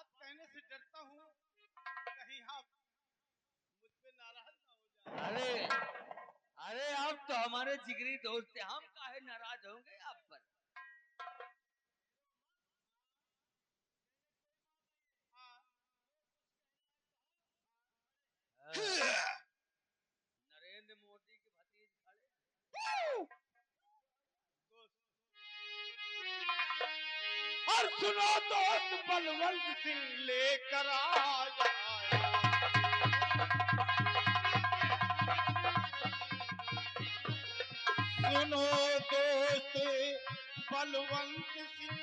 बात कहने से डरता हूँ, कहीं आप मुझ पे नाराज ना हो जाए। अरे आप तो हमारे जिगरी दोस्त हैं, हम काहे नाराज होंगे आप पर। नरेंद्र मोदी के भतीज खड़े और सुनो दोस्त, बलवंत सिंह लेकर आ जाए। सुनो दोस्त, बलवंत सिंह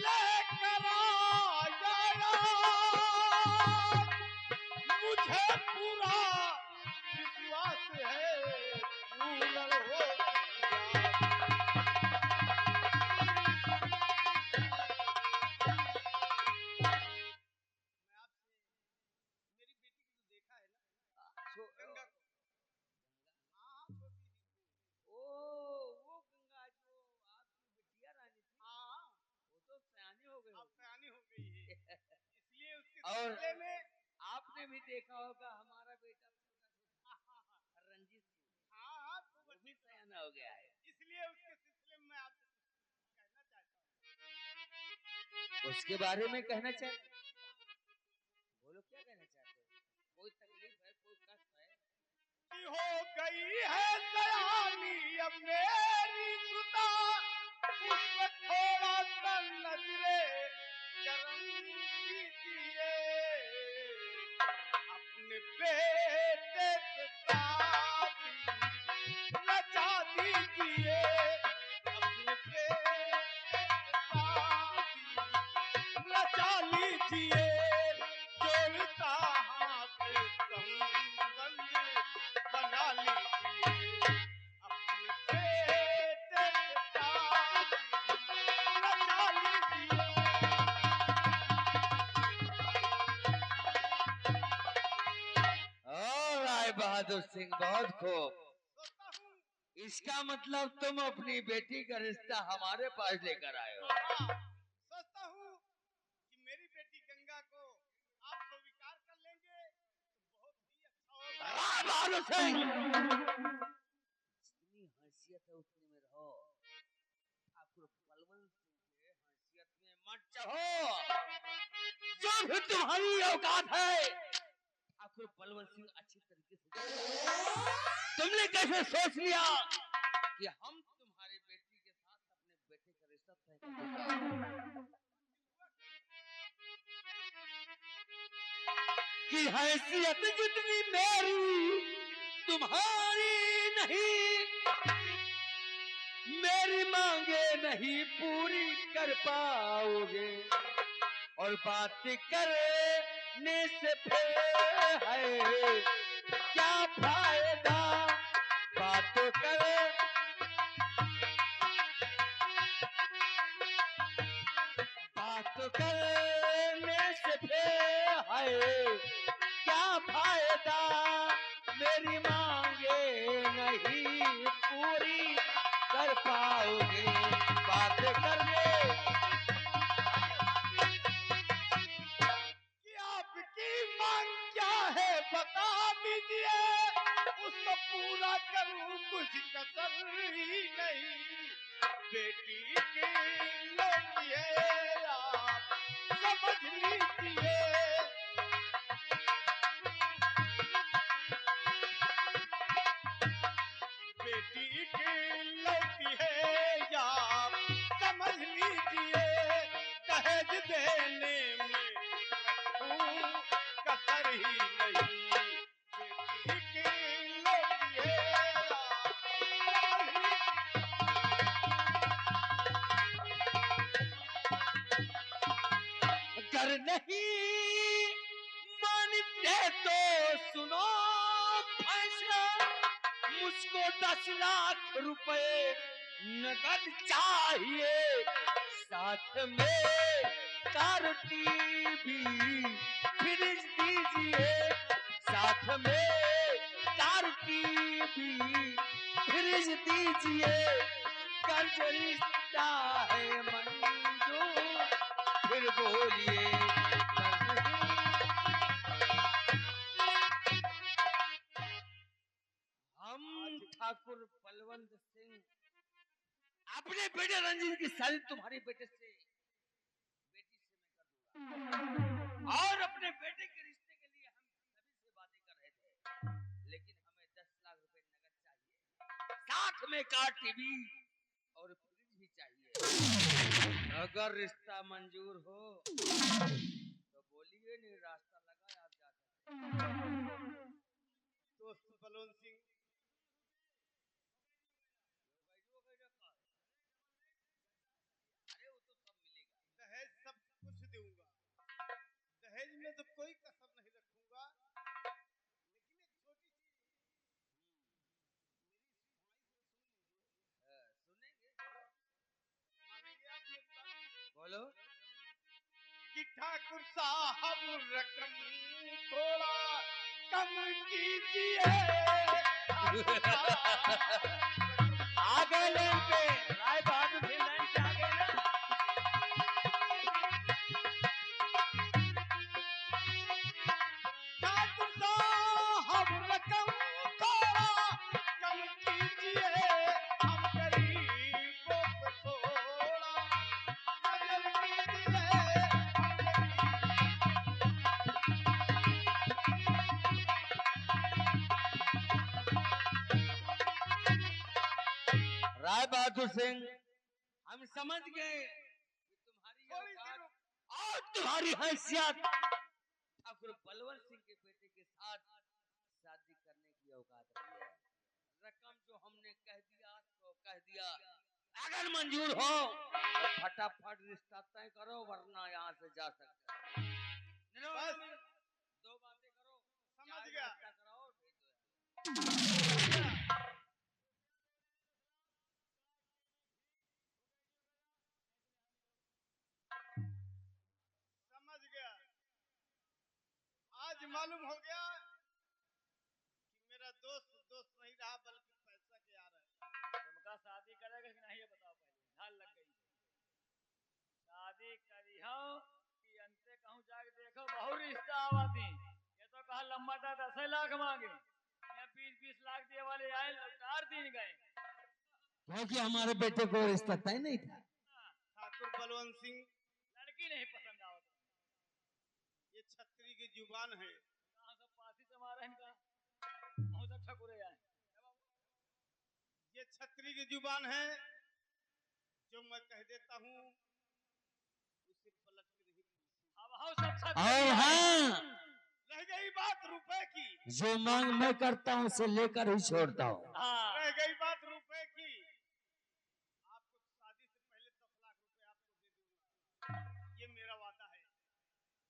लेकर आ जाए। मुझे पूरा विश्वास है पूर्ण हो गंगा को। हाँ, छोटी सी। वो गंगा जो आपकी बिटिया रानी थी। हाँ, वो तो सयानी हो गई। अब सयानी हो गई है। इसलिए उसके और सिलसिले में आपने भी देखा होगा हमारा बेटा छोटा रंजीत सिंह। हाँ, वो भी सयाना हो गया है। इसलिए उसके सिलसिले में आपसे कुछ कहना चाहता हूँ। उसके बारे में कहना चाहते, बोलो क्या कहना चाहते हो? कोई तकलीफ है, कोई कष्ट है? कि हो गई है सयानी अब मेरी सुता, उसको थोड़ा सा नजरे करम कीजिए। अपने बेटे से शादी रचा दीजिए। अपने बेटे से शादी रचा लीजिए। जोड़ता हाथ संबंध बना लीजिए। अपने बेटे से शादी रचा लीजिए। राय बहादुर सिंह, बहुत खूब। सोचता हूँ, इसका मतलब तुम अपनी बेटी का रिश्ता हमारे पास लेकर आए हो। सोचता हूँ कि मेरी बेटी गंगा को आप स्वीकार कर लेंगे तो बहुत ही अच्छा होगा। राय बहादुर सिंह, जितनी हैसियत है उतनी में रहो। ठाकुर बलवंत सिंह के हैसियत में मत चाहो। जो भी तुम्हारी औकात है ठाकुर बलवंत सिंह अच्छी तरीके से। तुमने कैसे सोच लिया कि हम तुम्हारी बेटी के साथ अपने बेटे का रिश्ता तय कर देंगे? कि हैसियत जितनी मेरी तुम्हारी नहीं, मेरी मांगे नहीं पूरी कर पाओगे। और बात करने से फिर है क्या फायदा, बात करे बात करने से फिर है क्या फायदा। मेरी मांगे नहीं पूरी कर पाओगे। बात करने कि आपकी मांग क्या है बता दीजिए। उसको पूरा करूं कुछ कसर ही नहीं। बेटी की लड़की है आप समझ लीजिए। बेटी की लड़की है या समझ लीजिए। दहेज देने में कसर ही नहीं। बेटी की लड़की है या अगर नहीं मानते तो सुनो फैसला। मुझको 10 लाख रुपए नगद चाहिए, साथ में कार टीवी फ्रिज दीजिए। साथ में कार टीवी फ्रिज दीजिए। कर्ज रिश्ता है मंजूर, फिर बोलिए अपने बेटे रंजीत की शादी तुम्हारे बेटे से बेटी से मैं कर दूंगा। और अपने बेटे के रिश्ते के लिए हम सभी से बातें कर रहे थे, लेकिन हमें 10 लाख रुपए नगद चाहिए, साथ में कार, टीवी और फ्रिज भी चाहिए। अगर रिश्ता मंजूर हो तो बोलिए, नहीं रास्ता लगा आप जा सकते। दोस्त बलवंत सिंह, अरे वो तो सब मिलेगा। दहेज सब कुछ दूंगा, दहेज में तो कोई कसर नहीं रखूंगा, लेकिन एक छोटी सी सुनेंगे, मानेंगे आप मेरी बात? बोलो। कि ठाकुर साहब रकम थोड़ा कम कीजिए। आ गए लाइन पे, राय बहादुर सिंह लाइन पे आ गए ना। ठाकुर साहब रकम थोड़ा कम कीजिए, हम गरीबों को थोड़ा नजर कीजिए, राय बहादुर सिंह, हम समझ गए कि तुम्हारी थोड़ी सी औकात और तुम्हारी हैसियत ठाकुर बलवंत सिंह के बेटे के साथ शादी करने की औकात रही है। रकम जो हमने कह दिया तो कह दिया, अगर मंजूर हो तो फटाफट रिश्ता तय करो, वरना यहाँ से जा सकते हो। बस दो बातें करो, समझ चाय गया। नाश्ता कराओ, भेज दो। समझ गया। आज मालूम हो गया कि मेरा दोस्त दोस्त नहीं रहा, बल्कि पैसा के आ रहा है। तुमका शादी करेगा कि नहीं ये बताओ पहले। ढाल लग गई शादी करी हो कि अंते कहूँ जाके देखो बहुत रिश्ता आवा थी। ये तो कहा लंबा था 10 लाख मांगे, या 20-20 लाख दिए वाले आए लौटार दिन गए। क्योंकि हमारे बेटे को रिश्ता तय नहीं था। ठाकुर बलवंत सिंह, लड़की नहीं पसंद आवत, ये छत्री की जुबान है। कहाँ सब पासी से मारे इनका बहुत सब ठकुरे आए। ये छत्री की जुबान है, जो मैं कह देता हूँ उसे पलट के नहीं पूछूं। अब हम सब और छकुरे आए। हाँ, रह गई बात रुपए की, जो मांग मैं करता हूँ उसे लेकर ही छोड़ता हूँ। हाँ रह गई बात रुपए की, आपको शादी से पहले 10 लाख रुपए आपको दे दूंगा, ये मेरा वादा है।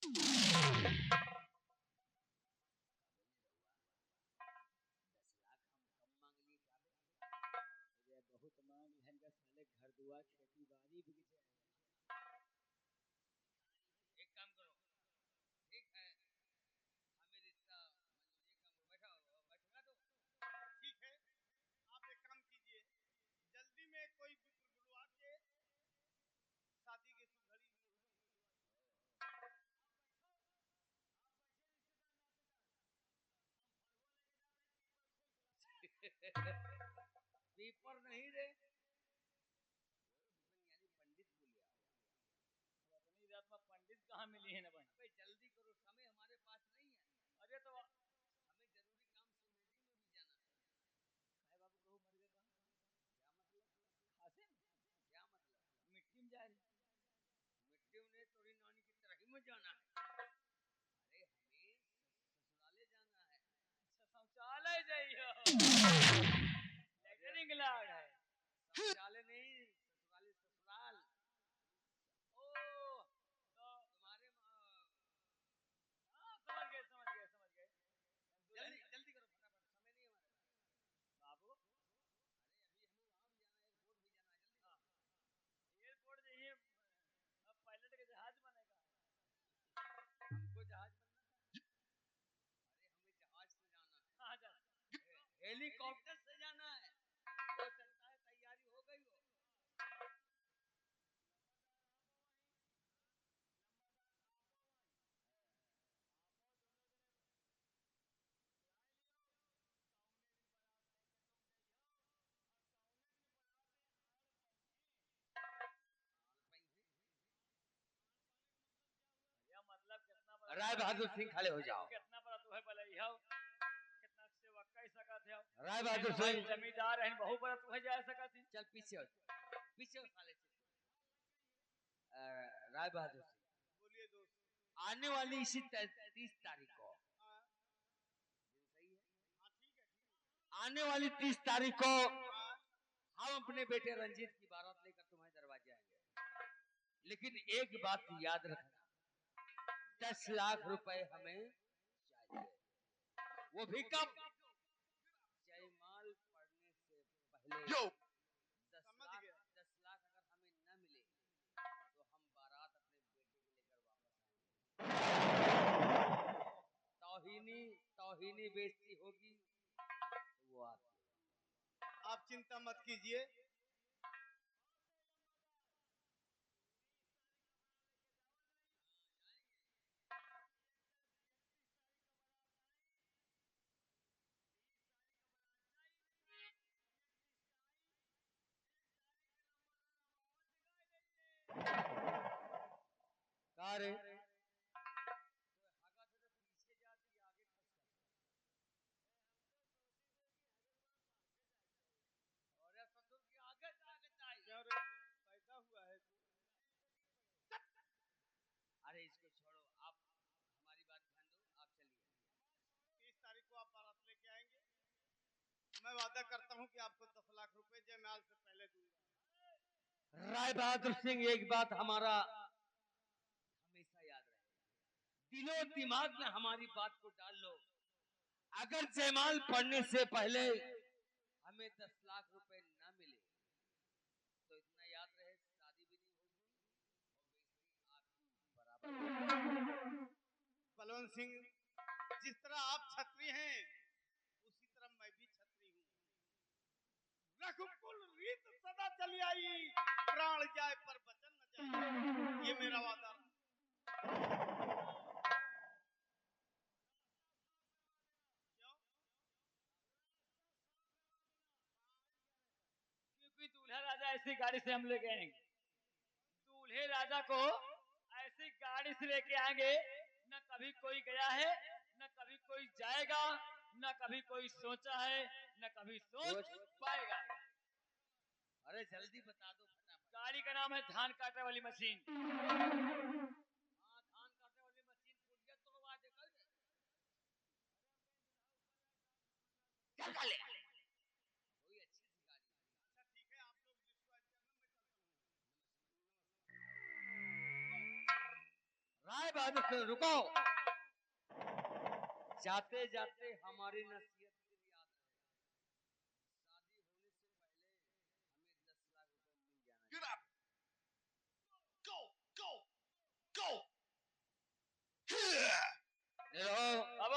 10 लाख हम कम मांग लिए क्या बे? बहुत मांग लेंगे साले, घर दुआ खेती बाड़ी बिक जाए। एक काम करो, ठीक है, हमें रिश्ता मंजूर, एक काम करो, बैठेगा तो ठीक है, आप एक काम कीजिए, जल्दी में कोई विप्र बुलवा के शादी की सुधरी पेपर नहीं रे, यानी पंडित बोलिया। अपनी रात में पंडित कहाँ मिली है ना भाई। अबे जल्दी करो, समय हमारे पास नहीं है। अरे तो हमें जरूरी काम से मीटिंग में भी जाना है। भाई बाबू कहू मर गए कहाँ? क्या मतलब? खासे में? क्या मतलब? मिट्टी में जा रही। मिट्टी में तोरी नानी की तरह में जाना है। अरे हमें ससुराले जाना है। अच्छा शौचालय जाइयो। लेटरिंग लाग है। शौचालय नहीं, ससुराले, ससुराल। ओ तो तुम्हारे समझ गए समझ गए समझ गए। जल्दी जल्दी करो, फटाफट, समय नहीं है हमारे पास। बाबू अरे अभी हमें वहां भी जाना है, एयरपोर्ट भी जाना है, जल्दी करो। एयरपोर्ट जाइए, अब पायलट के जहाज बनेगा। हमको जहाज बनना था। अरे हमें जहाज से जाना है। कहाँ जा? हेलीकॉप्टर से जाना है। हो सकता है तैयारी हो गई हो। राय बहादुर सिंह खड़े हो जाओ। कितना बड़ा तू है भले हो, कितना सेवक कह सकत है। राय बहादुर सिंह जमींदार है, बहुत बड़ा तू है जा सकत है। चल पीछे हो, पीछे हो साले से। राय बहादुर सिंह बोलिए दोस्त। आने वाली इसी 30 तारीख को, हाँ सही है, हाँ, ठीक है ठीक है। आने वाली 30 तारीख को हाँ, हम अपने बेटे रंजीत की बारात लेकर तुम्हारे दरवाजे आएंगे। लेकिन एक बात याद रखना, 10 लाख रुपए हमें चाहिए, वो भी कब? जयमाल पड़ने से पहले। 10 समझ लाख, गया। 10 लाख अगर हमें न मिले तो हम बारात अपने बेटे को लेकर वापस आएंगे। तौहीनी बेइज्जती होगी तो वो आप चिंता मत कीजिए। रे क्यों रे, पैदा हुआ है तू? अरे इसको छोड़ो, आप हमारी बात ध्यान दो, आप चलिए। 30 तारीख को आप बारात लेके आएंगे। मैं वादा करता हूँ कि आपको 10 लाख रुपए जयमाल से पहले दूंगा। राय बहादुर सिंह, एक बात हमारा हमेशा याद रहे, दिलो दिमाग में हमारी बात को डाल लो। अगर जयमाल पढ़ने से पहले हमें 10 लाख रुपए ना मिले तो इतना याद रहे, शादी भी नहीं होगी और बेइज्जती आपकी बराबर। बलवंत सिंह, जिस तरह आप छत्री हैं उसी तरह मैं भी छत्री हूँ। रघुकुल रीत सदा चली आई, प्राण जाए पर वचन न जाए, ये मेरा वादा रहा। क्यों? क्योंकि दूल्हा राजा ऐसी गाड़ी से हम लेके आएंगे, दूल्हे राजा को ऐसी गाड़ी से लेके आएंगे, न कभी कोई गया है, न कभी कोई जाएगा, न कभी कोई सोचा है, न कभी सोच पाएगा। अरे जल्दी बता दो फटाफट। गाड़ी का नाम है धान काटने वाली मशीन। हाँ, धान काटने वाली मशीन, पुड़िया तोड़वा दे कल। चल ले कोई अच्छी सी गाड़ी। अच्छा ठीक है, आप लोग डिस्क्वाइज करना, मैं चलता हूँ। राय बहादुर सिंह रुको, जाते जाते हमारी नसीहत की याद रहे, शादी होने से पहले हमें 10 लाख रुपए मिल जाना चाहिए। Go, go, go. अब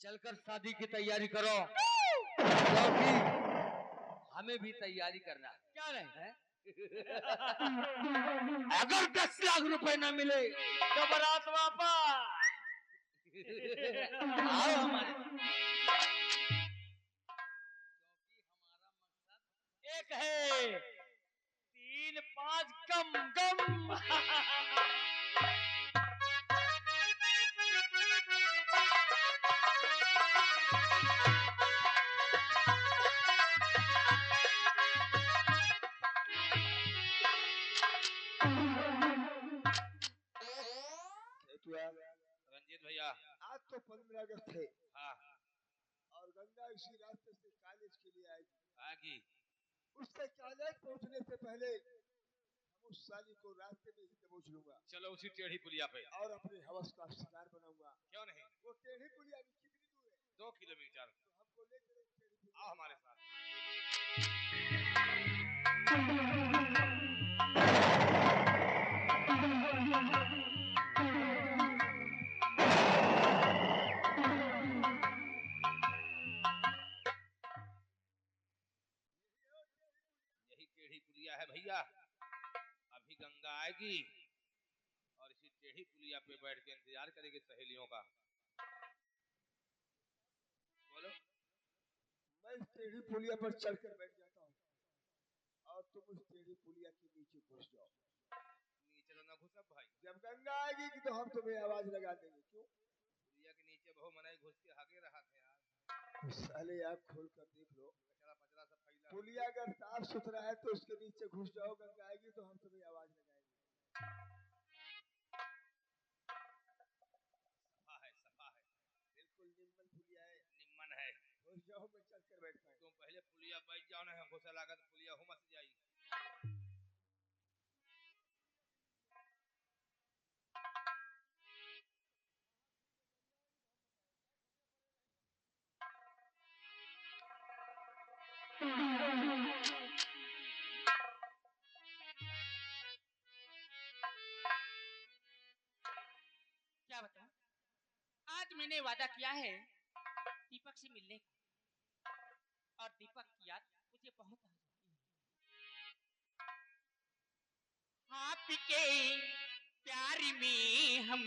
चलकर शादी की तैयारी करो, क्योंकि हमें भी तैयारी करना है। क्या नहीं अगर 10 लाख रुपए ना मिले तो बारात वापस। आओ हमारे साथ। क्योंकि हमारा मकसद एक है 3-5 गम गम। रंजीत भैया, आज तो 15 अगस्त है हाँ और गंगा इसी रास्ते से कॉलेज के लिए आएगी। आगी उससे कॉलेज पहुंचने से पहले हम उस साली को रास्ते में ही दबोच लूंगा। चलो उसी टेढ़ी पुलिया पे। और अपने हवस का शिकार बनाऊंगा। क्यों नहीं? वो टेढ़ी पुलिया अभी कितनी दूर है? 2 किलोमीटर। तो हमको ले चले उस टेढ़ी पुलिया। आओ हमारे साथ। यही टेढ़ी पुलिया है भैया। अभी गंगा आएगी और इसी टेढ़ी पुलिया पे बैठ के इंतजार करेगी सहेलियों का। बोलो। मैं इस टेढ़ी पुलिया पर चढ़कर बैठ जाता हूँ और तुम उस टेढ़ी पुलिया के नीचे घुस जाओ। नीचे तो ना घुसब भाई। जब गंगा आएगी कि तो हम तुम्हें आवाज लगा देंगे। क्यों? पुलिया के नीचे बहु मनाई घुस के हागे रहा थे यार। साले आँख खोल कर देख लो, कचरा पचरा सब फैला। पुलिया अगर साफ सुथरा है तो उसके नीचे घुस जाओ, गंगा आएगी तो हम तुम्हें आवाज लगाएंगे। सफा है, सफा है, बिल्कुल निम्मन पुलिया है, निम्मन है। घुस जाओ, मैं चल कर बैठता हूँ। तुम पहले पुलिया बैठ जाओ ना, घुसा लागत पुलिया हुमस जाई। क्या बताऊं, आज मैंने वादा किया है दीपक से मिलने का, और दीपक की याद मुझे बहुत आ जाती है। आपके प्यार में हम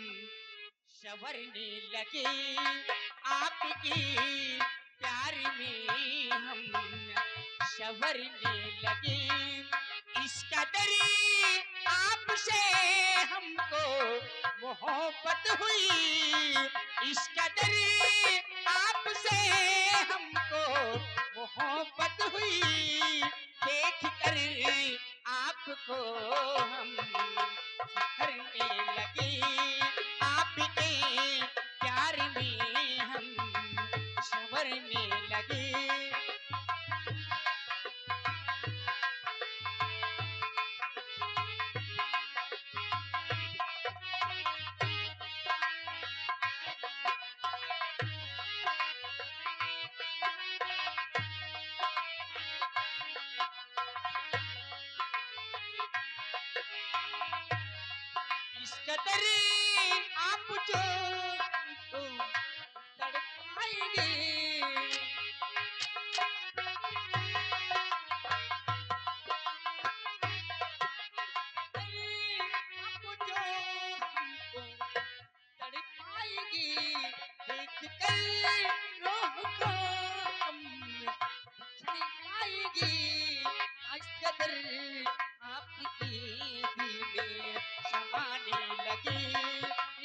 संवरने लगे, आपके प्यार में हम संवरने लगे, इस कदर आपसे हमको मोहब्बत हुई, इस कदर आपसे हमको मोहब्बत हुई, देख कर आपको हम करने लगे, आपके प्यार में हम संवरने लगे। इस कदर आप जो हमको तड़पाएंगे, आप जो हमको तड़पाएंगे, देख कर रूह को हम तड़पाएंगे, इस कदर आपके दिल में समाने लगे,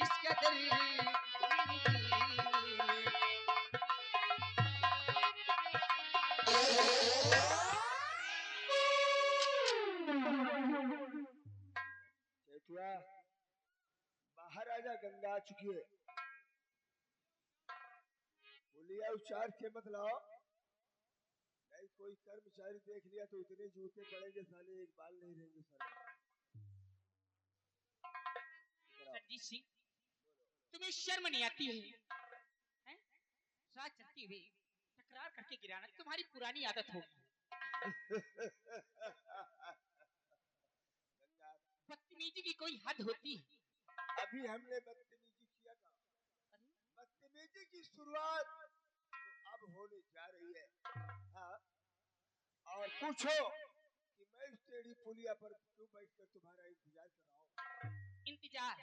इस कदर चेटुआ, बाहर आजा, गंगा आ चुकी है। पुलिया उचार के मत लाओ, नहीं कोई कर्मचारी देख लिया तो इतने जूते पड़ेंगे साले, एक बाल नहीं रहेंगे साले। रणजीत सिंह, तुम्हें शर्म नहीं आती है, हैं? रात चलती हुई तकरार करके गिराना तुम्हारी पुरानी आदत होगी। गंगा, बदतमीजी की कोई हद होती है। अभी हमने बदतमीजी किया था, बदतमीजी की शुरुआत तो अब होने जा रही है। हाँ, और पूछो कि मैं इस टेढ़ी पुलिया पर क्यों बैठकर तुम्हारा इंतजार कर रहा हूँ। इंतजार?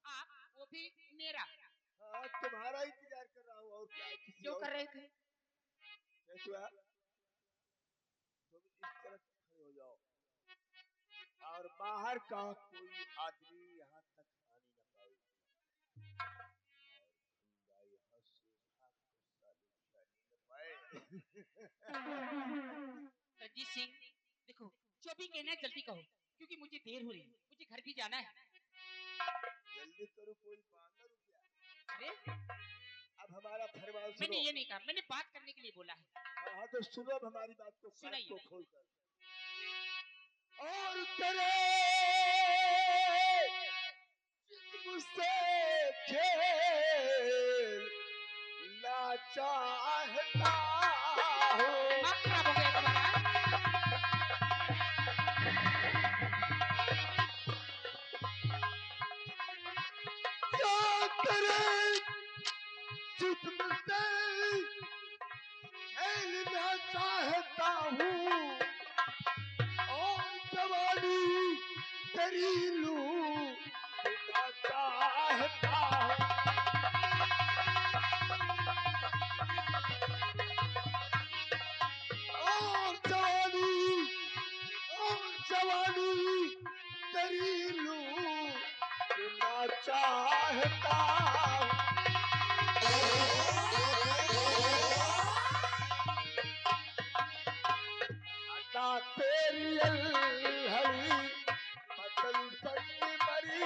आप, वो भी मेरा? हाँ, तुम्हारा इंतजार कर रहा हूँ, और क्या, किसी क्यों और कर रहे थे? चेटुआ, तुम इस तरफ खड़े हो जाओ और बाहर का कोई आदमी यहाँ तक आने न पाए, और गंगा यहाँ से आपको साले जाने न पाए। रणजीत सिंह, देखो जो भी कहना है जल्दी कहो, क्योंकि मुझे देर हो रही है, मुझे घर भी जाना है। जल्दी करो, कोई बांधा रुक गया। अरे अब हमारा फरमान मैंने सुनो। ये नहीं कहा, मैंने बात करने के लिए बोला है। हाँ हाँ, तो सुनो अब हमारी बात को, कान सुनाइए। को खोलकर। और तेरे जिस्म से खेलना चाहता हूँ, दिमाग खराब हो गया तुम्हारा? या तेरे जिस्म से खेलना चाहता हूँ, और जवानी तेरी लूटना चाहता हूँ, और जवानी तेरी चाहता अदा तेरी हरी बदल संग मरी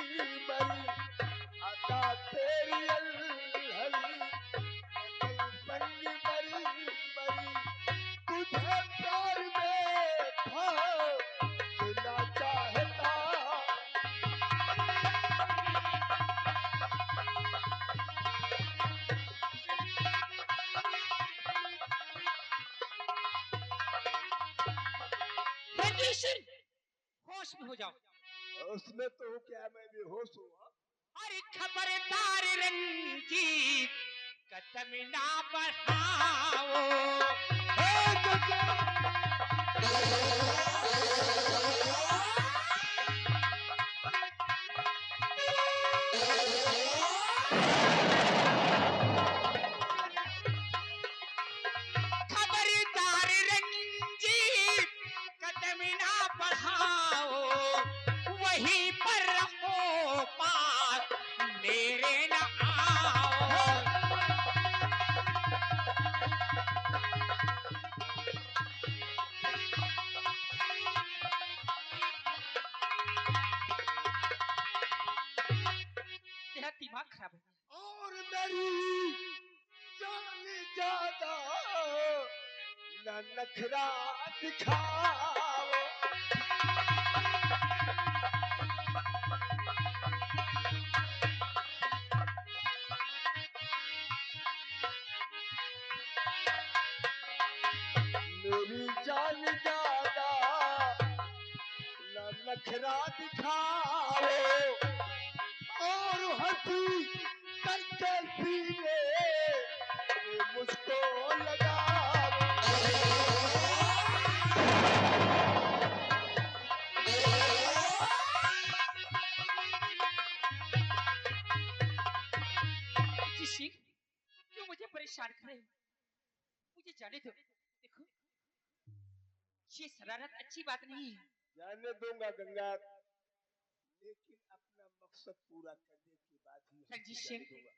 मरी अदा तेरी हरी बदल संग मरी मरी तुझे प्यार में खोना चाहता रणजीत सिंह, होश में हो जाओ। उसमें तो हूँ क्या, मैं बेहोश हूँ। अरे खबरदार रंजीत, कदम ना बढ़ाओ। खबरदार रंजीत, कदम ना बढ़ाओ, वहीं पर रहो पास, मेरे न आओ। तेरा दिमाग खराब हो गया। और मेरी जान ज्यादा न नखरा दिखाओ मेरी जान ज्यादा न नखरा दिखाओ और हंसी करके सीने पे मुझको लगाओ जी सिंह, क्यों मुझे परेशान कर रहे हो? मुझे जाने दो। देखो, ये शरारत अच्छी बात नहीं है। जाने दूंगा गंगा, लेकिन अपना मकसद पूरा करने के बाद ही रंजीत जाने सिंह, दूंगा।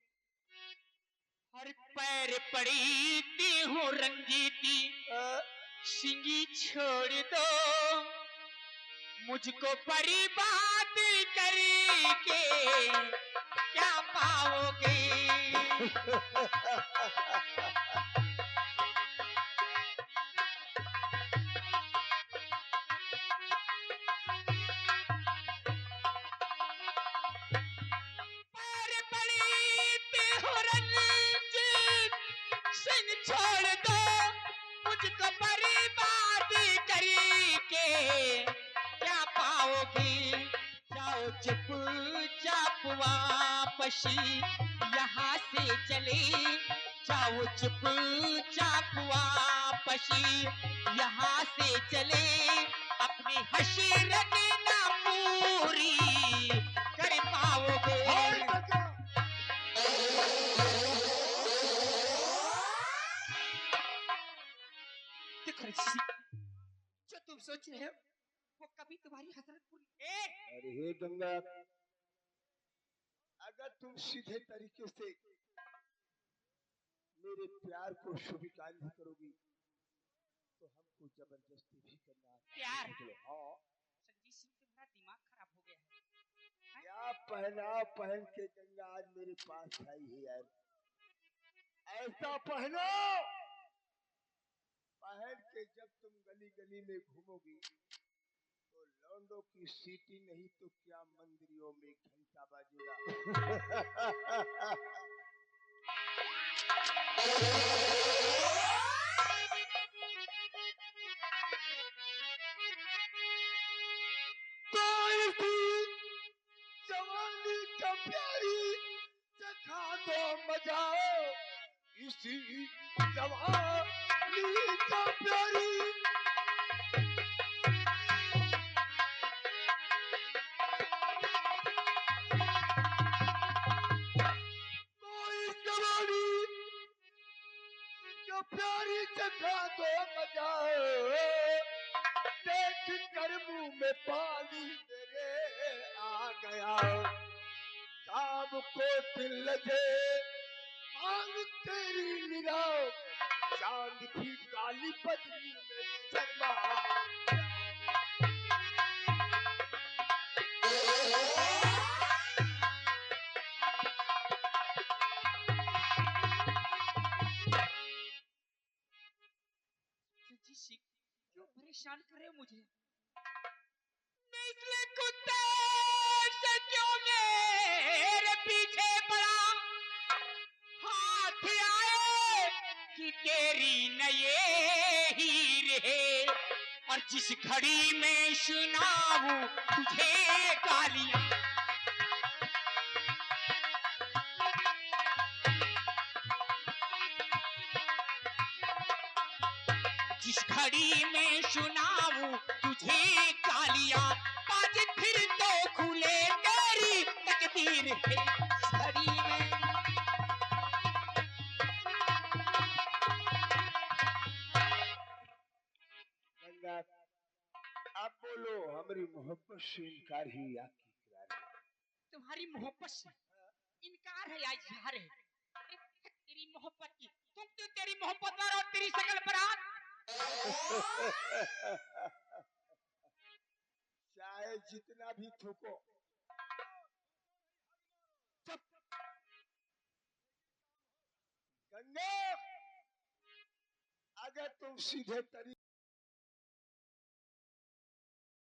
हर पैर पड़ीती हूँ रंजीती, सिंगी छोड़ दो, मुझको बर्बाद करके क्या पाओगे? पैर पड़ीती हूँ रंजीत, सिंह छोड़ दो, मुझको बर्बाद करके क्या पाओगी? जाओ चुपचाप वापसी यहाँ से चले, जाओ चुपचाप वापसी यहाँ से चले, अपनी हसरत ना पूरी कर पाओगे। देखो ऋषि, जो तुम सोच रहे हो वो कभी तुम्हारी हसरत पूरी अरे हे गंगा, अगर तुम सीधे तरीके से मेरे प्यार को स्वीकार नहीं करोगी तो हमको जबरदस्ती भी करना प्यार? हाँ, संजीत सिंह, तुम्हारा दिमाग खराब हो गया है। क्या पहना पहन के गंगा आज मेरे पास आई है यार। ऐसा पहनो पहन के जब तुम गली गली में घूमोगी तो लौंडों की सीटी नहीं तो क्या मंदिरों में घंटा बाजेगा। तो इसी जवानी का प्यारी चखा दो मजा, इसी जवानी का प्यारी प्यारी चखा दो मजा, देख कर मुंह में पानी मेरे आ गया। काम को दिल लगे आंग तेरी निगाह चांद भी काली बदली में शर्मा जी सिख क्यों परेशान कर रहे हो मुझे? मैं इसलिए कुत्ते से क्यों मेरे पीछे पड़ा, हाथ आए कि तेरी न ये ही रहे, और जिस घड़ी में सुनाऊं तुझे गालियां, जिस घड़ी में सुनाऊं तुझे गालियां, आज फिर तो खुले तेरी तकदीर है इस घड़ी में। गंगा आप बोलो हमारी मोहब्बत से इनकार ही आपकी किरानी तुम्हारी मोहब्बत से इनकार है या इजहार है? तेरी मोहब्बत की तुम तो तेरी मोहब्बत पर और तेरी शकल पर चाहे जितना भी थूको चुप। गंगा अगर तुम सीधे तरीके